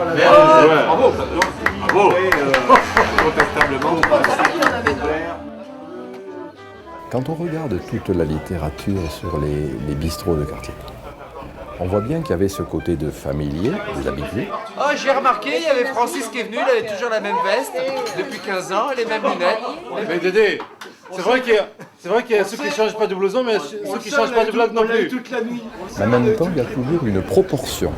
Bravo. Bravo. Incontestablement. Quand on regarde toute la littérature sur les bistrots de quartier, on voit bien qu'il y avait ce côté de familier, des habitués. Oh, j'ai remarqué, il y avait Francis qui est venu, il avait toujours la même veste, depuis 15 ans, les mêmes lunettes. Mais Dédé, c'est vrai qu'il y a ceux qui ne changent pas de blouson, mais ceux qui ne changent pas de blague non plus. Mais en même temps, il y a toujours une proportion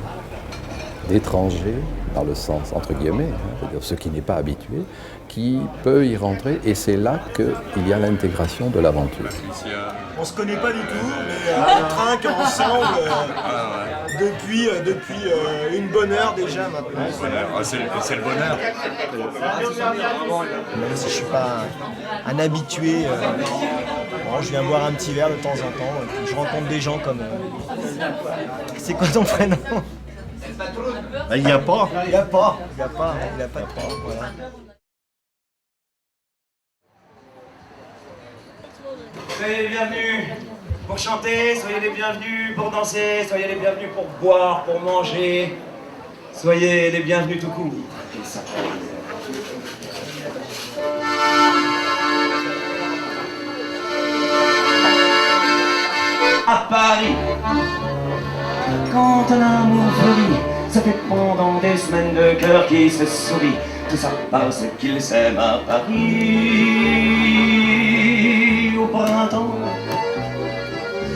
d'étrangers, dans le sens entre guillemets, c'est-à-dire ce qui n'est pas habitué, qui peut y rentrer, et c'est là qu'il y a l'intégration de l'aventure. On ne se connaît pas du tout, mais on trinque ensemble depuis une bonne heure déjà maintenant. C'est le bonheur. Même si je ne suis pas un habitué, bon, je viens boire un petit verre de temps en temps, et puis je rencontre des gens comme... C'est quoi ton prénom? Il n'y a pas. Il n'y a pas de pas, voilà. Soyez les bienvenus pour chanter, soyez les bienvenus pour danser, soyez les bienvenus pour boire, pour manger. Soyez les bienvenus tout court. À Paris, quand un amour fleurit, ça fait pendant des semaines de cœur qui se sourit. Tout ça parce qu'ils s'aiment à Paris. Au printemps,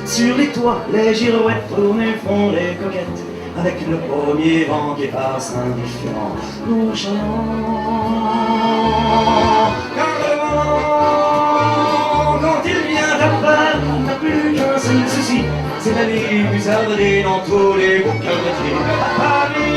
sur les toits, les girouettes tournent font les coquettes, avec le premier vent qui passe indifférent, nonchalant. Car le vent, quand il vient à Paris, n'a plus qu'un seul souci, c'est d'aller musarder dans tous les beaux quartiers à Paris.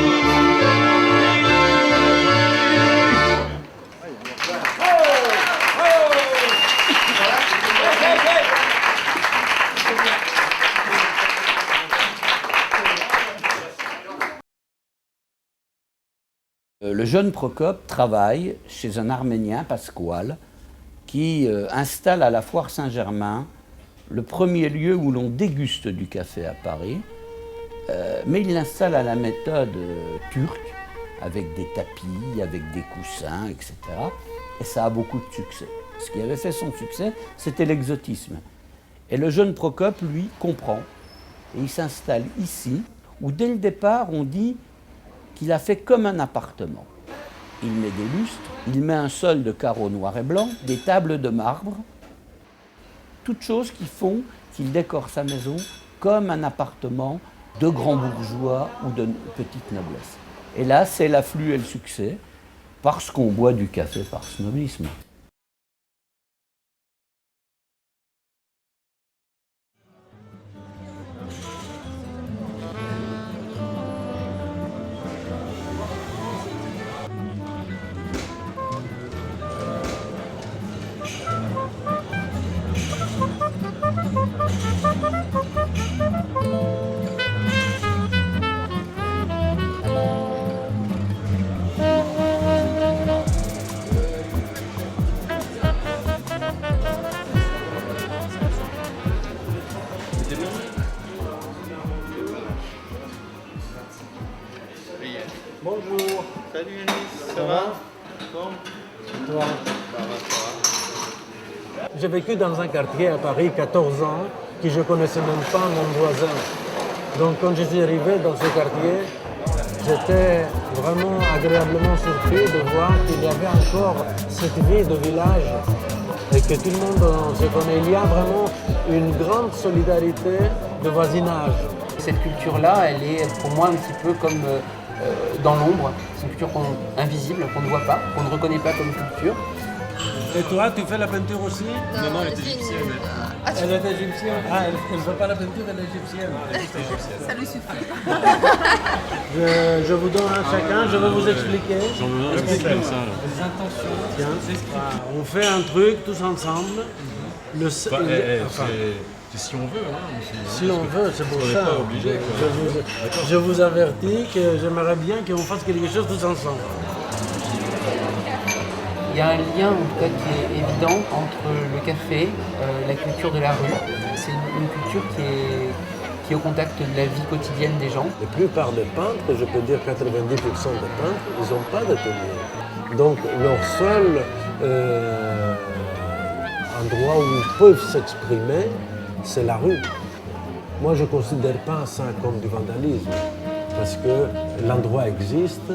Le jeune Procope travaille chez un Arménien, Pasquale, qui installe à la Foire Saint-Germain le premier lieu où l'on déguste du café à Paris, mais il l'installe à la méthode turque, avec des tapis, avec des coussins, etc. Et ça a beaucoup de succès. Ce qui avait fait son succès, c'était l'exotisme. Et le jeune Procope, lui, comprend. Et il s'installe ici, où dès le départ, on dit qu'il a fait comme un appartement. Il met des lustres, il met un sol de carreaux noirs et blancs, des tables de marbre, toutes choses qui font qu'il décore sa maison comme un appartement de grands bourgeois ou de petite noblesse. Et là, c'est l'afflux et le succès, parce qu'on boit du café par snobisme. Bonjour. Salut Yanis, ça va? Bon. Toi. J'ai vécu dans un quartier à Paris 14 ans que je ne connaissais même pas mon voisin. Donc quand je suis arrivé dans ce quartier, j'étais vraiment agréablement surpris de voir qu'il y avait encore cette vie de village et que tout le monde se connaît. Il y a vraiment une grande solidarité de voisinage. Cette culture-là, elle est pour moi un petit peu comme dans l'ombre. C'est une culture invisible, qu'on ne voit pas, qu'on ne reconnaît pas comme culture. Et toi, tu fais la peinture aussi? Non, elle est égyptienne. Elle est égyptienne. Ah, elle ne fait pas la peinture, elle est égyptienne. Ça lui suffit. Je vous donne un chacun, je vais vous expliquer. J'en veux un comme ça. Là. Les intentions. Tiens, on fait un truc tous ensemble. C'est si on veut. Hein, si on veut, c'est pour on ça. n'est pas obligé. Je vous avertis que j'aimerais bien qu'on fasse quelque chose tous ensemble. Il y a un lien en tout cas qui est évident entre le café, la culture de la rue. C'est une culture qui qui est au contact de la vie quotidienne des gens. La plupart des peintres, je peux dire 90% des peintres, ils n'ont pas d'atelier. Donc leur seul endroit où ils peuvent s'exprimer, c'est la rue. Moi, je ne considère pas ça comme du vandalisme, parce que l'endroit existe,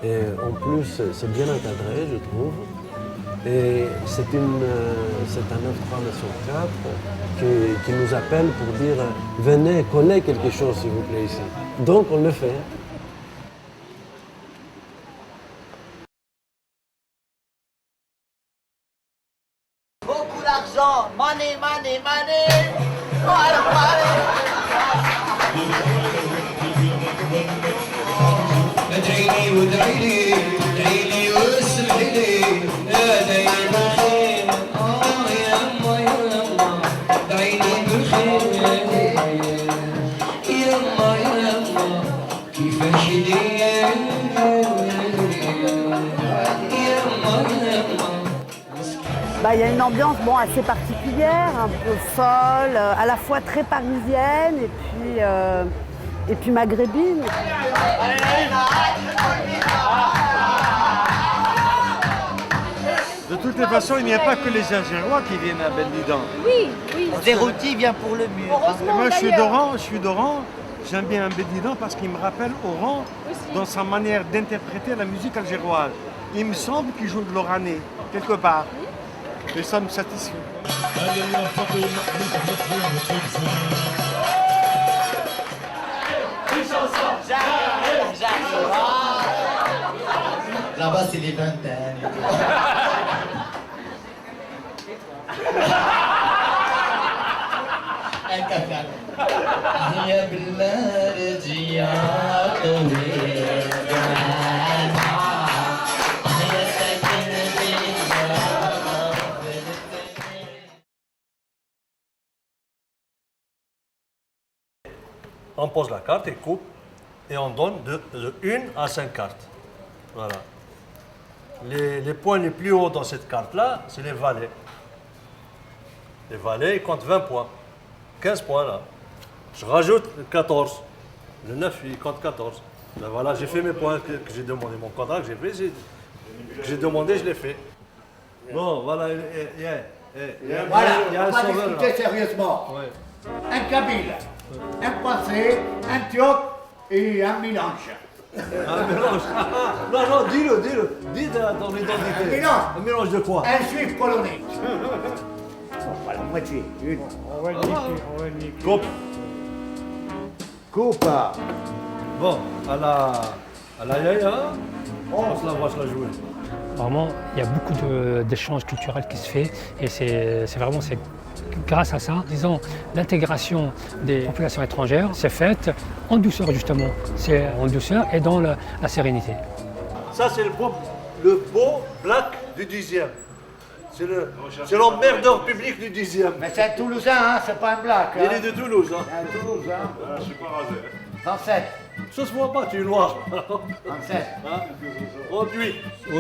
et en plus, c'est bien encadré, je trouve. Et c'est un 9-3 Nation 4 qui nous appelle pour dire « Venez, collez quelque chose, s'il vous plaît, ici ». Donc, on le fait. Beaucoup d'argent, money, money, money. Money, money. ادعيلي وادعيلي ادعيلي واسمعيلي يا دايم الخير يا يما يا يما ادعيلي بالخير يا يما يا يما كيفاش يدير Bah, y a une ambiance assez particulière, un peu folle, à la fois très parisienne et puis maghrébine. De toutes les façons, il n'y a pas que les Algérois qui viennent à Belludan. Oui, oui. Zérouti vient pour le mur. Et moi, je suis d'Oran. J'aime bien Belludan parce qu'il me rappelle Oran dans sa manière d'interpréter la musique algéroise. Il me semble qu'il joue de l'oranais, quelque part. Et ça me satisfait. Là-bas, c'est les vingtaines. Un café. يا بالله يا طويل On pose la carte et coupe et on donne de 1 à 5 cartes. Voilà. Les points les plus hauts dans cette carte-là, c'est les valets. Les valets, ils comptent 20 points. 15 points là. Je rajoute 14. Le 9, il compte 14. Ben voilà, j'ai fait mes points que j'ai demandé. Mon contrat que j'ai fait, j'ai demandé, je l'ai fait. Bon, voilà. Voilà, il y a on un va sauveur, discuter là. sérieusement. Ouais. Un Kabyle, un Passé, un Turc et un mélange. Un mélange. Non, dis-le. Dis ton identité. Un mélange. Un mélange de quoi? Un juif polonais. Voilà, moitié. Une. On va le niquer. Coupe. Coupe. Bon, à la yaya, on se la jouer. Vraiment, il y a beaucoup d'échanges culturels qui se fait et c'est grâce à ça, disons, l'intégration des populations étrangères s'est faite en douceur justement. C'est en douceur et dans la sérénité. Ça, c'est le beau black du 10e. C'est l'emmerdeur public du 10e. Mais c'est un Toulousain, hein, c'est pas un black. Il est de Toulouse. Hein. C'est un Toulouse, hein. Je suis pas rasé. 107. Ça se voit pas, tu es noir. 37. Hein? On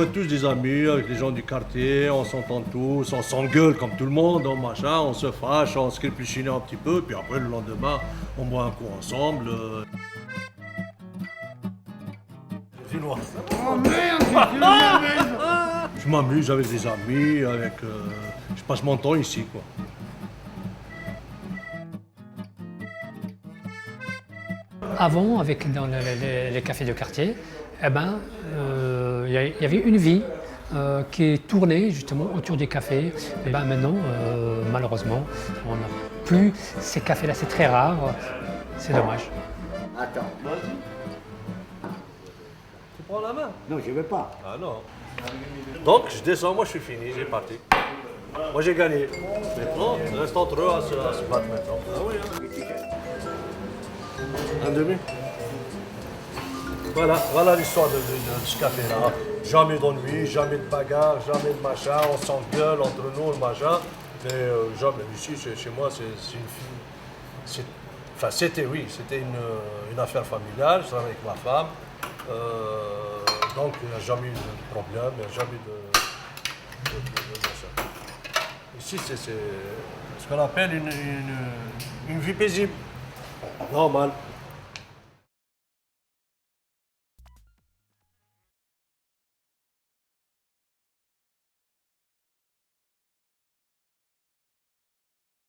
est tous des amis avec les gens du quartier, on s'entend tous, on s'engueule comme tout le monde, on se fâche, on se crépuscine un petit peu, puis après le lendemain, on boit un coup ensemble. Je suis noir. Oh merde, Je m'amuse avec des amis, je passe mon temps ici, quoi. Avant, dans les cafés de quartier, il y avait une vie qui tournait justement autour des cafés. Et maintenant, malheureusement, on n'a plus ces cafés-là. C'est très rare. C'est dommage. Attends. Tu prends la main? Non, je ne veux pas. Ah non. Donc, je descends, moi je suis fini, j'ai parti. Moi j'ai gagné. Maintenant, il reste entre eux à se battre maintenant. Ah oui, hein. Un demi. Voilà l'histoire de ce café-là. Jamais d'ennui, jamais de bagarre, jamais de machin, on s'engueule entre nous, le machin. Mais jamais, ici, chez moi, c'est une fille. Enfin, c'était une affaire familiale, je travaille avec ma femme. Donc, il n'y a jamais eu de problème, il n'y a jamais de machin. Ici, c'est ce qu'on appelle une vie paisible. Normal.